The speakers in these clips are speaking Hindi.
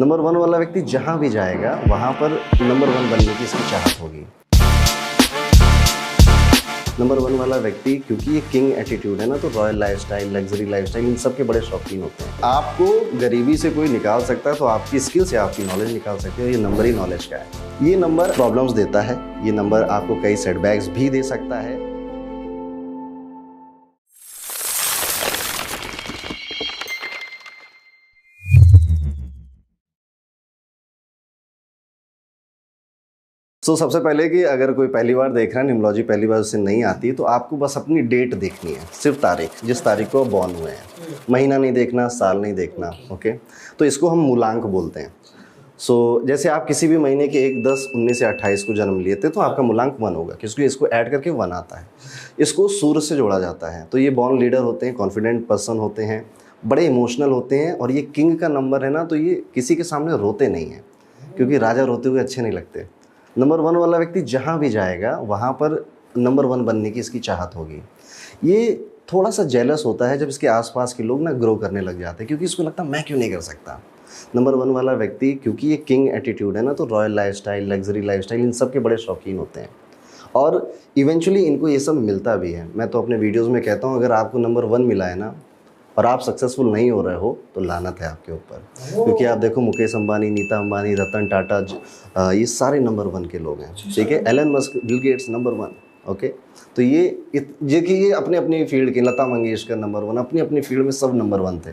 नंबर वन वाला व्यक्ति जहाँ भी जाएगा वहाँ पर नंबर वन बनने की इसकी चाहत होगी। नंबर वन वाला व्यक्ति, क्योंकि ये किंग एटीट्यूड है ना, तो रॉयल लाइफस्टाइल, लग्जरी लाइफस्टाइल, इन सब के बड़े शौकीन होते हैं। आपको गरीबी से कोई निकाल सकता है तो आपकी स्किल से आपकी नॉलेज निकाल सकते हो। ये नंबर ही नॉलेज का है। ये नंबर प्रॉब्लम्स देता है, ये नंबर आपको कई सेटबैक्स भी दे सकता है। सबसे पहले कि अगर कोई पहली बार देख रहा है, न्यूमरोलॉजी पहली बार उससे नहीं आती, तो आपको बस अपनी डेट देखनी है, सिर्फ तारीख, जिस तारीख को बॉर्न हुए हैं। महीना नहीं देखना, साल नहीं देखना, ओके। तो इसको हम मूलांक बोलते हैं। जैसे आप किसी भी महीने के 1, 10, 19 या 28 को जन्म लिए थे तो आपका मूलांक 1 होगा, क्योंकि इसको ऐड करके 1 आता है। इसको सूर्य से जोड़ा जाता है। तो ये बॉर्न लीडर होते हैं, कॉन्फिडेंट पर्सन होते हैं, बड़े इमोशनल होते हैं, और ये किंग का नंबर है ना, तो ये किसी के सामने रोते नहीं हैं, क्योंकि राजा रोते हुए अच्छे नहीं लगते। नंबर वन वाला व्यक्ति जहाँ भी जाएगा वहाँ पर नंबर वन बनने की इसकी चाहत होगी। ये थोड़ा सा जेलस होता है जब इसके आसपास के लोग ना ग्रो करने लग जाते हैं, क्योंकि इसको लगता है मैं क्यों नहीं कर सकता। नंबर वन वाला व्यक्ति, क्योंकि ये किंग एटीट्यूड है ना, तो रॉयल लाइफस्टाइल, लग्जरी लाइफस्टाइल, इन सब के बड़े शौकीन होते हैं, और इवेंचुअली इनको ये सब मिलता भी है। मैं तो अपने वीडियोज़ में कहता हूँ, अगर आपको नंबर 1 मिला है ना और आप सक्सेसफुल नहीं हो रहे हो तो लानत है आपके ऊपर। क्योंकि आप देखो, मुकेश अंबानी, नीता अंबानी, रतन टाटा, ये सारे नंबर 1 के लोग हैं, ठीक है। Elon Musk, Bill Gates number 1, okay. तो ये अपने अपनी फील्ड के, लता मंगेशकर नंबर 1, अपनी अपनी फील्ड में सब नंबर 1 थे,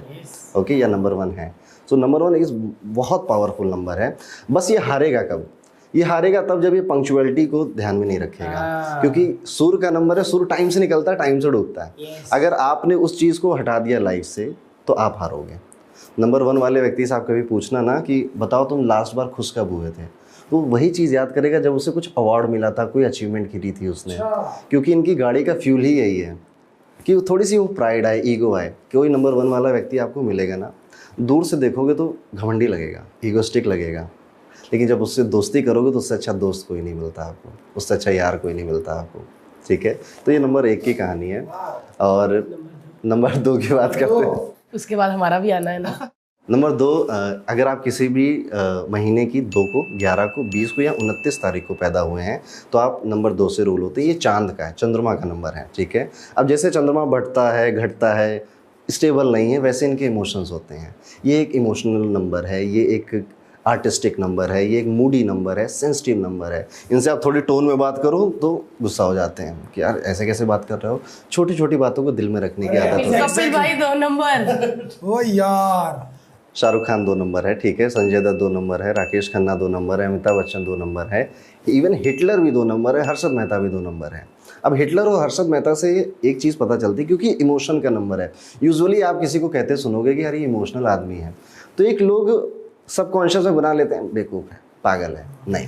ओके, या नंबर 1 है। नंबर 1 एक बहुत पावरफुल नंबर है। बस ये हारेगा कब? ये हारेगा तब जब ये पंक्चुअलिटी को ध्यान में नहीं रखेगा, क्योंकि सूर्य का नंबर है, सूर्य टाइम से निकलता है, टाइम से डूबता है। अगर आपने उस चीज़ को हटा दिया लाइफ से तो आप हारोगे। नंबर 1 वाले व्यक्ति से आप कभी पूछना ना कि बताओ तुम लास्ट बार खुश कब हुए थे, तो वही चीज़ याद करेगा जब उसे कुछ अवार्ड मिला था, कोई अचीवमेंट की थी उसने। क्योंकि इनकी गाड़ी का फ्यूल ही यही है कि थोड़ी सी वो प्राइड आए, ईगो आए। कोई नंबर 1 वाला व्यक्ति आपको मिलेगा ना, दूर से देखोगे तो घमंडी लगेगा, ईगोस्टिक लगेगा, लेकिन जब उससे दोस्ती करोगे तो उससे अच्छा दोस्त कोई नहीं मिलता आपको, उससे अच्छा यार कोई नहीं मिलता आपको, ठीक है। तो ये नंबर 1 की कहानी है। और नंबर 2 की बात करते हैं, उसके बाद हमारा भी आना है ना। नंबर 2, अगर आप किसी भी महीने की 2 को, 11 को, 20 को या 29 तारीख को पैदा हुए हैं तो आप नंबर 2 से रूल होते हैं। ये चांद का है, चंद्रमा का नंबर है, ठीक है। अब जैसे चंद्रमा बढ़ता है, घटता है, स्टेबल नहीं है, वैसे इनके इमोशंस होते हैं। ये एक इमोशनल नंबर है, ये एक आर्टिस्टिक नंबर है, ये एक मूडी नंबर है, सेंसिटिव नंबर है। इनसे आप थोड़ी टोन में बात करो तो गुस्सा हो जाते हैं कि यार ऐसे कैसे बात कर रहे हो। छोटी छोटी बातों को दिल में रखने की आदत है। कपिल भाई 2 नंबर। ओ यार, शाहरुख खान 2 नंबर है, ठीक है। संजय दत्त 2 नंबर है, राकेश खन्ना 2 नंबर है, अमिताभ बच्चन 2 नंबर है, इवन हिटलर भी 2 नंबर है, हर्षद मेहता भी 2 नंबर है। अब हिटलर और हर्षद मेहता से एक चीज़ पता चलती है, क्योंकि इमोशन का नंबर है। यूजुअली आप किसी को कहते सुनोगे कि यार ये इमोशनल आदमी है, तो एक लोग सबकॉन्शियस में बना लेते हैं बेवकूफ़ है, पागल है। नहीं,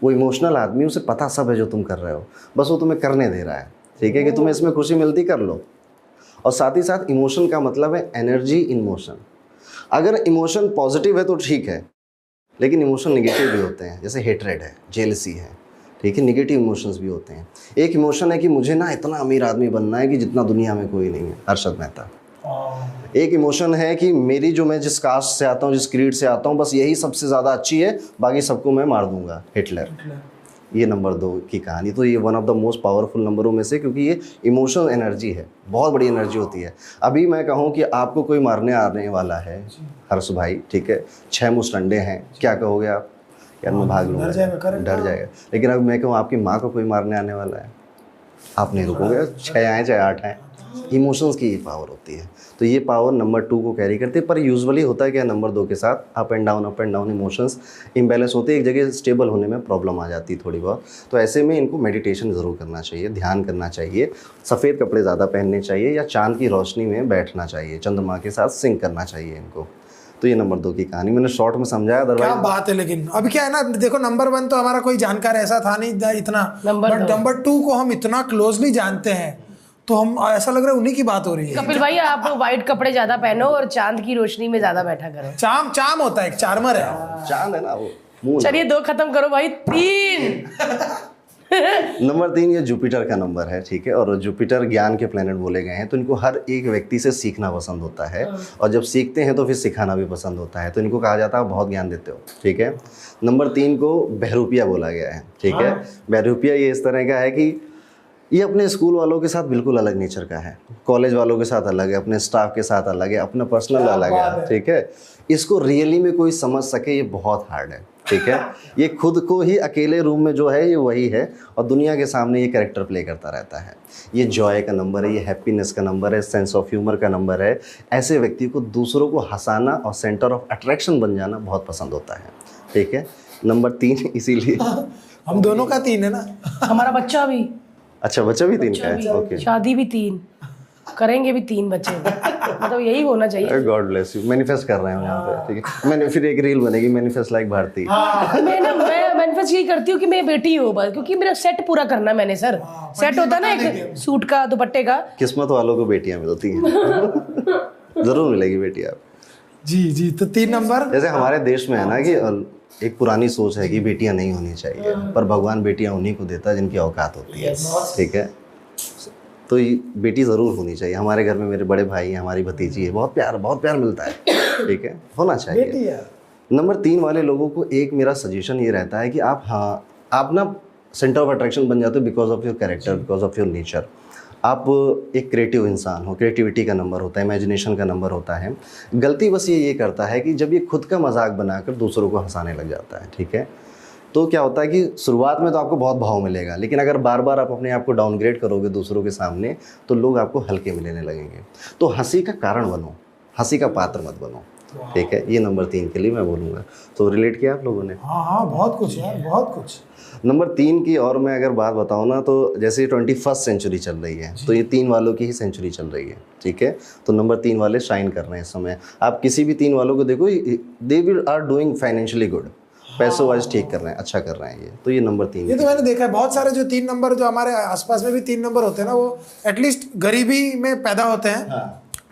वो इमोशनल आदमी, उसे पता सब है जो तुम कर रहे हो, बस वो तुम्हें करने दे रहा है, ठीक है, कि तुम्हें इसमें खुशी मिलती कर लो। और साथ ही साथ इमोशन का मतलब है एनर्जी इन मोशन। अगर इमोशन पॉजिटिव है तो ठीक है, लेकिन इमोशन निगेटिव भी होते हैं, जैसे हेट्रेड है, जेलसी है, ठीक है, निगेटिव इमोशंस भी होते हैं। एक इमोशन है कि मुझे ना इतना अमीर आदमी बनना है कि जितना दुनिया में कोई नहीं है, हर्षद मेहता। एक इमोशन है कि मेरी जो, मैं जिस कास्ट से आता हूँ, जिस क्रीड से आता हूँ, बस यही सबसे ज़्यादा अच्छी है, बाकी सबको मैं मार दूंगा, हिटलर। ये नंबर 2 की कहानी। तो ये one of the most powerful नंबरों में से, क्योंकि ये इमोशनल एनर्जी है, बहुत बड़ी एनर्जी होती है। अभी मैं कहूँ कि आपको कोई मारने आने वाला है, हर्ष भाई, ठीक है, 6 मुस्टंडे हैं, क्या कहोगे आप? यार मैं भाग लूँगा, डर जाएगा। लेकिन अब मैं कहूँ आपकी माँ को कोई मारने आने वाला है, आप नहीं रुकोगे, 6 आए चाहे 8 आए। इमोशंस की ये पावर होती है। तो ये पावर नंबर 2 को कैरी करते हैं। पर यूजुअली होता है क्या, नंबर 2 के साथ up and down emotions imbalance होते हैं, एक जगह स्टेबल होने में प्रॉब्लम आ जाती है थोड़ी बहुत। तो ऐसे में इनको मेडिटेशन ज़रूर करना चाहिए, ध्यान करना चाहिए, सफ़ेद कपड़े ज़्यादा पहनने चाहिए, या चांद की रोशनी में बैठना चाहिए, चंद्रमा के साथ सिंक करना चाहिए इनको। तो ये नंबर 2 की कहानी मैंने शॉर्ट में समझाया। क्या बात है। लेकिन अभी क्या है ना, देखो नंबर 1 तो हमारा कोई जानकार ऐसा था नहीं इतना, बट नंबर 2 को हम इतना क्लोजली जानते हैं, तो हम ऐसा लग रहा है उन्हीं की बात हो रही है। कपिल भाई आप व्हाइट कपड़े ज्यादा पहनो और चांद की रोशनी में ज्यादा बैठा करो। चाम होता है, एक चार्मर है, चांद है ना वो। चलिए 2 खत्म करो भाई, 3 नंबर 3 ये जुपिटर का नंबर है, ठीक है। और जुपिटर ज्ञान के प्लेनेट बोले गए हैं, तो इनको हर एक व्यक्ति से सीखना पसंद होता है, और जब सीखते हैं तो फिर सिखाना भी पसंद होता है, तो इनको कहा जाता है बहुत ज्ञान देते हो, ठीक है। नंबर 3 को बहरूपिया बोला गया है, ठीक है। बहरूपिया ये इस तरह का है कि ये अपने स्कूल वालों के साथ बिल्कुल अलग नेचर का है, कॉलेज वालों के साथ अलग है, अपने स्टाफ के साथ अलग है, अपना पर्सनल अलग है, ठीक है। इसको रियली में कोई समझ सके ये बहुत हार्ड है, ठीक है। ये खुद को ही अकेले रूम में जो है ये वही है, और दुनिया के सामने ये कैरेक्टर प्ले करता रहता है। ये जॉय का नंबर है, ये हैप्पीनेस का नंबर है, सेंस ऑफ ह्यूमर का नंबर है। ऐसे व्यक्ति को दूसरों को हंसाना और सेंटर ऑफ अट्रैक्शन बन जाना बहुत पसंद होता है, ठीक है। नंबर 3 इसीलिए हम दोनों का 3 है ना। हमारा बच्चा भी, अच्छा बच्चा भी 3 का है, ओके। शादी भी 3, करेंगे भी 3 बच्चे, मतलब यही होना चाहिए। God bless you. मैनिफेस्ट कर रहे हैं यहाँ पे, ठीक है। मैंने फिर एक रील बनेगी, मैनिफेस्ट लाइक भारती। मैं मैनिफेस्ट यही करती हूँ कि मैं बेटी हूँ बस, क्योंकि मेरा सेट पूरा करना मैंने सर। सेट होता है ना एक सूट का, दुपट्टे का। किस्मत वालों को बेटियां मिलती हैं। जरूर मिलेगी बेटी आप। जी। तो 3 नंबर जैसे हमारे देश में है ना कि एक पुरानी सोच है कि बेटियां नहीं होनी चाहिए, पर भगवान बेटियां उन्हीं को देता है जिनकी औकात होती है, ठीक है। तो ये बेटी ज़रूर होनी चाहिए। हमारे घर में मेरे बड़े भाई हैं, हमारी भतीजी है, बहुत प्यार मिलता है, ठीक है, होना चाहिए। नंबर 3 वाले लोगों को एक मेरा सजेशन ये रहता है कि आप ना सेंटर ऑफ अट्रैक्शन बन जाते हो because of your character, because of your nature. आप एक क्रिएटिव इंसान हो, क्रिएटिविटी का नंबर होता है, इमेजिनेशन का नंबर होता है। गलती बस ये करता है कि जब ये खुद का मजाक बनाकर दूसरों को हंसाने लग जाता है, ठीक है। तो क्या होता है कि शुरुआत में तो आपको बहुत भाव मिलेगा, लेकिन अगर बार बार आप अपने आप को डाउनग्रेड करोगे दूसरों के सामने, तो लोग आपको हल्के में लेने लगेंगे। तो हंसी का कारण बनो, हंसी का पात्र मत बनो, ठीक है। ये नंबर 3 के लिए मैं बोलूँगा। तो रिलेट किया आप लोगों ने? हाँ, बहुत कुछ यार, बहुत कुछ। नंबर 3 की और मैं अगर बात बताऊँ ना, तो जैसे 21st सेंचुरी चल रही है, तो ये 3 वालों की ही सेंचुरी चल रही है, ठीक है। तो नंबर 3 वाले शाइन कर रहे हैं इस समय। आप किसी भी 3 वालों को देखो, they will are doing financially good, पैसों वाइज ठीक कर रहे हैं, अच्छा कर रहे हैं ये। तो ये नंबर 3। ये तो मैंने देखा है, बहुत सारे जो 3 नंबर, जो हमारे आसपास में भी 3 नंबर होते हैं ना, वो एटलीस्ट गरीबी में पैदा होते हैं,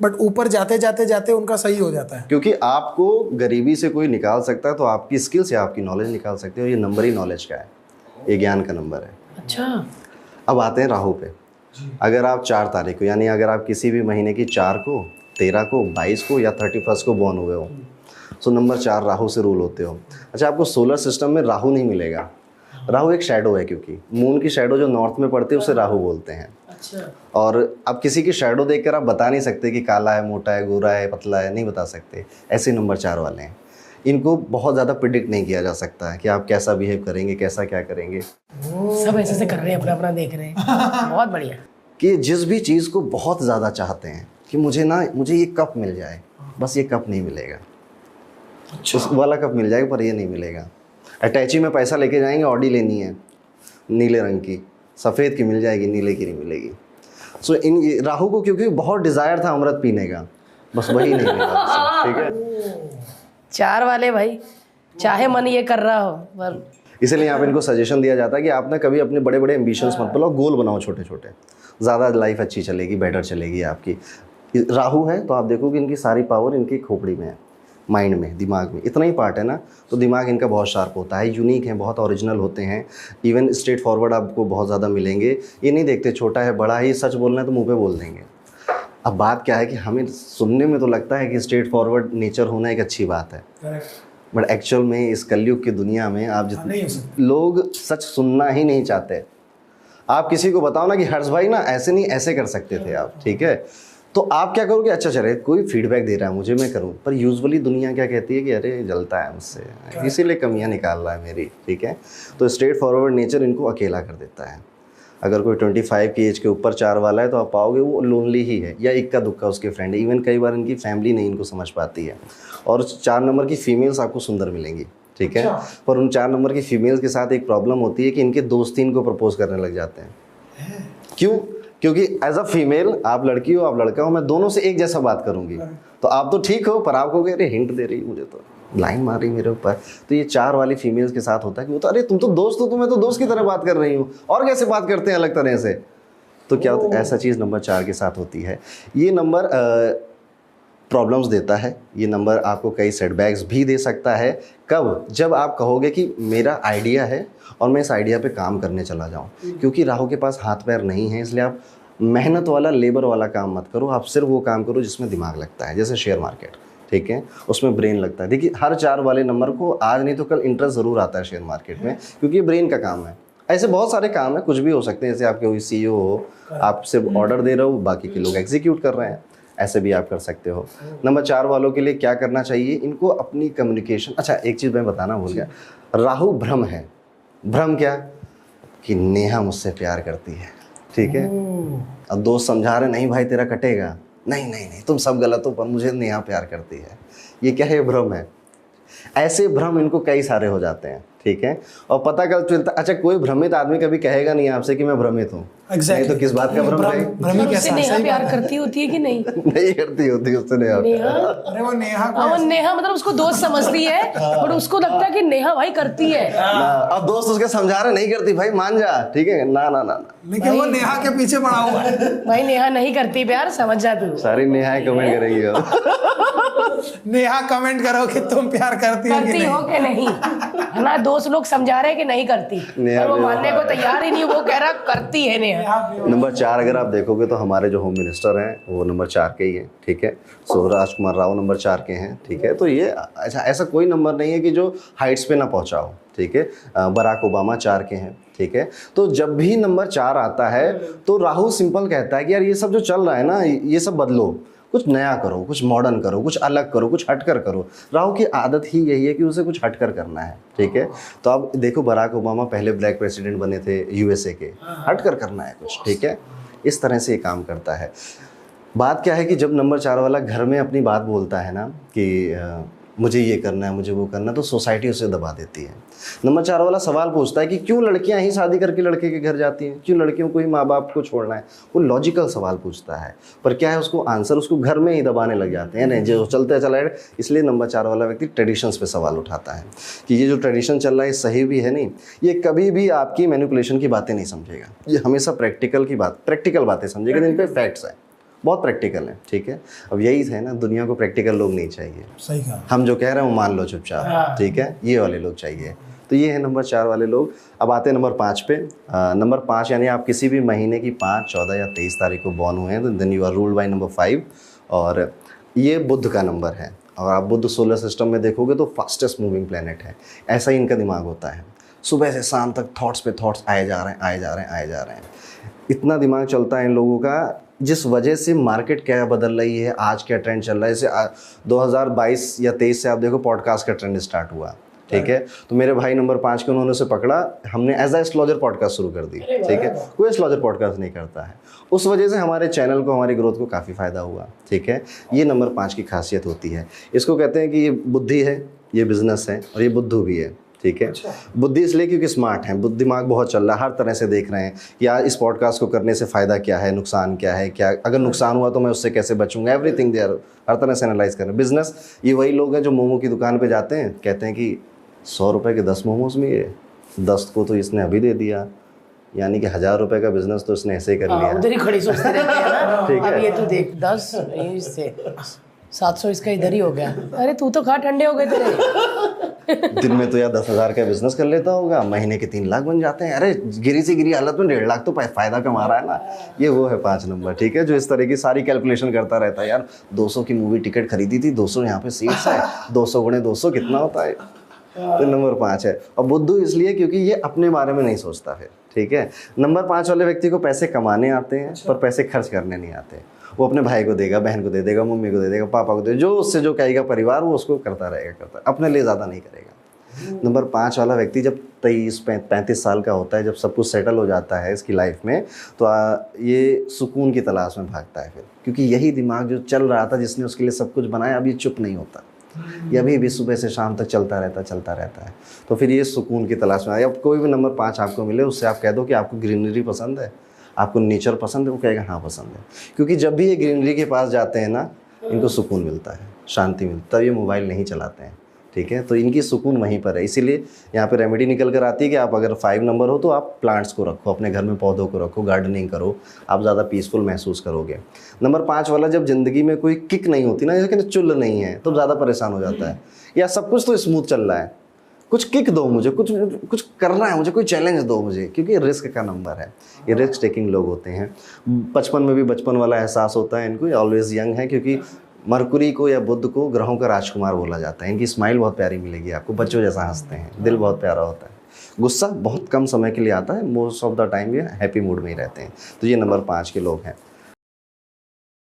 बट ऊपर जाते उनका सही हो जाता है। क्योंकि आपको गरीबी से कोई निकाल सकता है, तो आपकी स्किल से आपकी नॉलेज निकाल सकते हो। ये नंबर ही नॉलेज का है, ये ज्ञान का नंबर है। अच्छा, अब आते हैं राहु पे। अगर आप 4 तारीख को, यानी अगर आप किसी भी महीने की 4 को, 13 को, 22 को या 31 को बॉर्न हुए हो, तो नंबर 4 राहु से रूल होते हो। अच्छा, आपको सोलर सिस्टम में राहु नहीं मिलेगा। राहु एक शैडो है, क्योंकि मून की शैडो जो नॉर्थ में पड़ती है उसे राहु बोलते हैं। अच्छा। और अब किसी की शैडो देखकर आप बता नहीं सकते कि काला है, मोटा है, गोरा है, पतला है, नहीं बता सकते। ऐसे नंबर 4 वाले हैं, इनको बहुत ज़्यादा प्रिडिक्ट नहीं किया जा सकता है कि आप कैसा बिहेव करेंगे, कैसा क्या करेंगे। सब ऐसे कर रहे हैं, अपना अपना देख रहे हैं। बहुत बढ़िया। कि जिस भी चीज़ को बहुत ज़्यादा चाहते हैं कि मुझे ये कप मिल जाए, बस ये कप नहीं मिलेगा। अच्छा। उस वाला कप मिल जाएगा, पर ये नहीं मिलेगा। अटैची में पैसा लेके जाएंगे, ऑडी लेनी है नीले रंग की, सफ़ेद की मिल जाएगी, नीले की नहीं मिलेगी। सो इन राहु को क्योंकि बहुत डिज़ायर था अमृत पीने का, बस वही नहीं मिला, ठीक है। 4 वाले भाई, चाहे मन ये कर रहा हो, पर इसलिए यहाँ पे इनको सजेशन दिया जाता है कि आप ना कभी अपने बड़े बड़े एम्बिशंस मत बनाओ, गोल बनाओ छोटे छोटे, ज़्यादा लाइफ अच्छी चलेगी, बेटर चलेगी आपकी। राहु है तो आप देखोगे इनकी सारी पावर इनकी खोपड़ी में है, माइंड में, दिमाग में, इतना ही पार्ट है ना, तो दिमाग इनका बहुत शार्प होता है, यूनिक है, बहुत ओरिजिनल होते हैं। इवन स्ट्रेट फॉरवर्ड आपको बहुत ज़्यादा मिलेंगे। ये नहीं देखते छोटा है बड़ा है, ये सच बोलना है तो मुँह पे बोल देंगे। अब बात क्या है कि हमें सुनने में तो लगता है कि स्ट्रेट फॉरवर्ड नेचर होना एक अच्छी बात है, बट एक्चुअल में इस कलयुग की दुनिया में आप जितने लोग सच सुनना ही नहीं चाहते। आप किसी को बताओ ना कि हर्ष भाई ना ऐसे नहीं ऐसे कर सकते थे आप, ठीक है, तो आप क्या करोगे, अच्छा चले कोई फीडबैक दे रहा है मुझे, मैं करूँ। पर यूजुअली दुनिया क्या कहती है कि अरे जलता है मुझसे, इसीलिए कमियां निकाल रहा है मेरी, ठीक है। तो स्ट्रेट फॉरवर्ड नेचर इनको अकेला कर देता है। अगर कोई 25 की एज के ऊपर 4 वाला है तो आप पाओगे वो लोनली ही है, या इक्का दुक्का उसके फ्रेंड है। इवन कई बार इनकी फैमिली नहीं इनको समझ पाती है। और 4 नंबर की फीमेल्स आपको सुंदर मिलेंगी, ठीक है। पर उन 4 नंबर की फीमेल्स के साथ एक प्रॉब्लम होती है कि इनके दोस्त ही इनको प्रपोज करने लग जाते हैं। क्यों? क्योंकि एज अ फीमेल, आप लड़की हो आप लड़का हो, मैं दोनों से एक जैसा बात करूंगी, तो आप तो ठीक हो, पर आपको कह रहे हिंट दे रही मुझे, तो लाइन मार रही मेरे ऊपर। तो ये 4 वाली फीमेल्स के साथ होता है कि वो तो अरे तुम तो दोस्त हो, तो मैं तो दोस्त की तरह बात कर रही हूँ, और कैसे बात करते हैं अलग तरह से। तो क्या होता है, ऐसा चीज़ नंबर 4 के साथ होती है। ये नंबर प्रॉब्लम्स देता है। ये नंबर आपको कई सेटबैक्स भी दे सकता है। कब? जब आप कहोगे कि मेरा आइडिया है और मैं इस आइडिया पे काम करने चला जाऊँ। क्योंकि राहु के पास हाथ पैर नहीं है, इसलिए आप मेहनत वाला, लेबर वाला काम मत करो। आप सिर्फ वो काम करो जिसमें दिमाग लगता है, जैसे शेयर मार्केट, ठीक है, उसमें ब्रेन लगता है। देखिए हर 4 वाले नंबर को आज नहीं तो कल इंटरेस्ट ज़रूर आता है शेयर मार्केट में, क्योंकि ये ब्रेन का काम है। ऐसे बहुत सारे काम है, कुछ भी हो सकते हैं। जैसे आपके कोई CEO हो, आप सिर्फ ऑर्डर दे रहे हो, बाकी के लोग एग्जीक्यूट कर रहे हैं, ऐसे भी आप कर सकते हो। नंबर 4 वालों के लिए क्या करना चाहिए? इनको अपनी कम्युनिकेशन, अच्छा एक चीज़ मैं बताना भूल गया, राहु भ्रम है। भ्रम क्या? कि नेहा मुझसे प्यार करती है, ठीक है। अब दोस्त समझा रहे, नहीं भाई तेरा कटेगा, नहीं नहीं नहीं तुम सब गलत हो, पर मुझे नेहा प्यार करती है। ये क्या है? भ्रम है। ऐसे भ्रम इनको कई सारे हो जाते हैं, ठीक है। और पता कल चलता, अच्छा कोई भ्रमित आदमी कभी कहेगा नहीं आपसे कि मैं भ्रमित हूँ, नहीं तो किस बात का भ्रम है? भ्रमी उससे नेहा प्यार करती होती है कि नहीं? नहीं करती होती उससे नेहा। अरे वो नेहा को वो नेहा मतलब उसको दोस्त समझती है और उसको लगता है कि नेहा भाई करती है। अब दोस्त उसके समझा रहे, नहीं करती भाई, मान जा, ठीक है, ना ना ना, लेकिन वो नेहा के पीछे पड़ा हुआ है। भाई नेहा नहीं करती प्यार, समझ जा तू। सारी नेहाएं कमेंट करेगी अब। नेहा कमेंट करो कि तुम प्यार करती हो कि नहीं, है ना। दोस्त लोग समझा रहे कि नहीं करती, और वो मानने को तैयार ही नहीं, वो कह रहा करती है नेहा। नंबर 4 अगर आप देखोगे तो हमारे जो होम मिनिस्टर हैं वो नंबर 4 के ही हैं, ठीक है। सो राजकुमार राव नंबर 4 के हैं, ठीक है। तो ये अच्छा, ऐसा कोई नंबर नहीं है कि जो हाइट्स पे ना पहुंचा हो, ठीक है। बराक ओबामा 4 के हैं, ठीक है। तो जब भी नंबर 4 आता है तो राहु सिंपल कहता है कि यार ये सब जो चल रहा है ना, ये सब बदलो, कुछ नया करो, कुछ मॉडर्न करो, कुछ अलग करो, कुछ हटकर करो। राहु की आदत ही यही है कि उसे कुछ हटकर करना है, ठीक है। तो अब देखो बराक ओबामा पहले ब्लैक प्रेसिडेंट बने थे USA के, हटकर करना है कुछ, ठीक है। इस तरह से ये काम करता है। बात क्या है कि जब नंबर 4 वाला घर में अपनी बात बोलता है ना कि मुझे ये करना है, मुझे वो करना है, तो सोसाइटी उसे दबा देती है। नंबर 4 वाला सवाल पूछता है कि क्यों लड़कियां ही शादी करके लड़के के घर जाती हैं, क्यों लड़कियों को ही माँ बाप को छोड़ना है। वो लॉजिकल सवाल पूछता है, पर क्या है उसको आंसर उसको घर में ही दबाने लग जाते हैं, नहीं जो चलते चला है। इसलिए नंबर 4 वाला व्यक्ति ट्रेडिशंस पे सवाल उठाता है कि ये जो ट्रेडिशन चल रहा है सही भी है नहीं। ये कभी भी आपकी मैनिपुलेशन की बातें नहीं समझेगा, ये हमेशा प्रैक्टिकल बातें समझेगा, जिन पे फैक्ट्स हैं, बहुत प्रैक्टिकल है, ठीक है। अब यही है ना, दुनिया को प्रैक्टिकल लोग नहीं चाहिए। सही कहा। हम जो कह रहे हैं वो मान लो चुपचाप, ठीक है, ये वाले लोग चाहिए। तो ये है नंबर 4 वाले लोग। अब आते हैं नंबर 5 पे। नंबर 5 यानी आप किसी भी महीने की 5, 14 या 23 तारीख को बॉर्न हुए हैं, तो then you are ruled by number 5। और ये बुध का नंबर है, और आप बुध सोलर सिस्टम में देखोगे तो फास्टेस्ट मूविंग प्लेनेट है। ऐसा ही इनका दिमाग होता है, सुबह से शाम तक थॉट्स पे थॉट्स आए जा रहे हैं। इतना दिमाग चलता है इन लोगों का, जिस वजह से मार्केट क्या बदल रही है, आज क्या ट्रेंड चल रहा है। जैसे 2022 या 23 से आप देखो पॉडकास्ट का ट्रेंड स्टार्ट हुआ, ठीक है। तो मेरे भाई नंबर 5 के, उन्होंने उसे पकड़ा, हमने एज अ एस्ट्रोलॉजर पॉडकास्ट शुरू कर दी, ठीक है। कोई एस्ट्रोलॉजर पॉडकास्ट नहीं करता है, उस वजह से हमारे चैनल को, हमारी ग्रोथ को काफ़ी फ़ायदा हुआ, ठीक है। ये नंबर 5 की खासियत होती है। इसको कहते हैं कि ये बुद्धि है, ये बिजनेस है, और ये बुद्धू भी है, ठीक है। बुद्धि इसलिए क्योंकि स्मार्ट है, बुद्धि दिमाग बहुत चल रहा है, हर तरह से देख रहे हैं यार इस पॉडकास्ट को करने से फ़ायदा क्या है, नुकसान क्या है, क्या अगर नुकसान हुआ तो मैं उससे कैसे बचूंगा, एवरीथिंग दे हर तरह से एनालाइज कर रहे हैं। बिजनेस, ये वही लोग हैं जो मोमो की दुकान पे जाते हैं, कहते हैं कि 100 रुपये के 10 मोमोज मिले, 10 को तो इसने अभी दे दिया, यानी कि 1000 रुपये का बिजनेस तो इसने ऐसे ही कर लिया। उधर ही खड़ी सोचते रहते हैं ना, ठीक है। अब ये तू देख 10 इससे 700 इसका इधर ही हो गया। अरे तू तो खा, ठंडे हो गए तेरे। दिन में तो यार 10,000 का बिजनेस कर लेता होगा, महीने के 3 लाख बन जाते हैं। अरे गिरी से गिरी हालत में 1.5 लाख तो फायदा कमा रहा है ना। ये वो है 5 नंबर, ठीक है, जो इस तरह की सारी कैलकुलेशन करता रहता है। यार 200 की मूवी टिकट खरीदी थी, 200 यहाँ पे सीट्स है, 200 गुणे 200 कितना होता है। तो नंबर 5 है। और बुद्धू इसलिए क्योंकि ये अपने बारे में नहीं सोचता फिर, ठीक है। नंबर 5 वाले व्यक्ति को पैसे कमाने आते हैं, पर पैसे खर्च करने नहीं आते। वो अपने भाई को देगा, बहन को दे देगा, मम्मी को दे देगा, पापा को दे देगा, जो उससे जो कहेगा परिवार, वो उसको करता रहेगा, अपने लिए ज़्यादा नहीं करेगा। नंबर 5 वाला व्यक्ति जब 23-35 साल का होता है, जब सब कुछ सेटल हो जाता है इसकी लाइफ में, तो ये सुकून की तलाश में भागता है फिर, क्योंकि यही दिमाग जो चल रहा था, जिसने उसके लिए सब कुछ बनाया, अब ये चुप नहीं होता, ये अभी भी सुबह से शाम तक चलता रहता है। तो फिर ये सुकून की तलाश में आया। अब कोई भी नंबर 5 आपको मिले, उससे आप कह दो कि आपको ग्रीनरी पसंद है, आपको नेचर पसंद है, वो कहेगा हाँ पसंद है। क्योंकि जब भी ये ग्रीनरी के पास जाते हैं ना, इनको सुकून मिलता है, शांति मिलता है, तब ये मोबाइल नहीं चलाते हैं, ठीक है, तो इनकी सुकून वहीं पर है। इसीलिए यहाँ पे रेमेडी निकल कर आती है कि आप अगर 5 नंबर हो तो आप प्लांट्स को रखो, अपने घर में पौधों को रखो, गार्डनिंग करो, आप ज़्यादा पीसफुल महसूस करोगे। नंबर 5 वाला, जब ज़िंदगी में कोई किक नहीं होती ना, जैसे कि चुल नहीं है, तो ज़्यादा परेशान हो जाता है, या सब कुछ तो स्मूथ चल रहा है, कुछ किक दो मुझे, कुछ करना है मुझे, कोई चैलेंज दो मुझे, क्योंकि रिस्क का नंबर है, ये रिस्क टेकिंग लोग होते हैं। बचपन में भी बचपन वाला एहसास होता है इनको, ऑलवेज यंग है, क्योंकि मरकुरी को या बुध को ग्रहों का राजकुमार बोला जाता है। इनकी स्माइल बहुत प्यारी मिलेगी आपको, बच्चों जैसा हंसते हैं, दिल बहुत प्यारा होता है। गुस्सा बहुत कम समय के लिए आता है, मोस्ट ऑफ द टाइम ये हैप्पी मूड में ही रहते हैं। तो ये नंबर 5 के लोग हैं।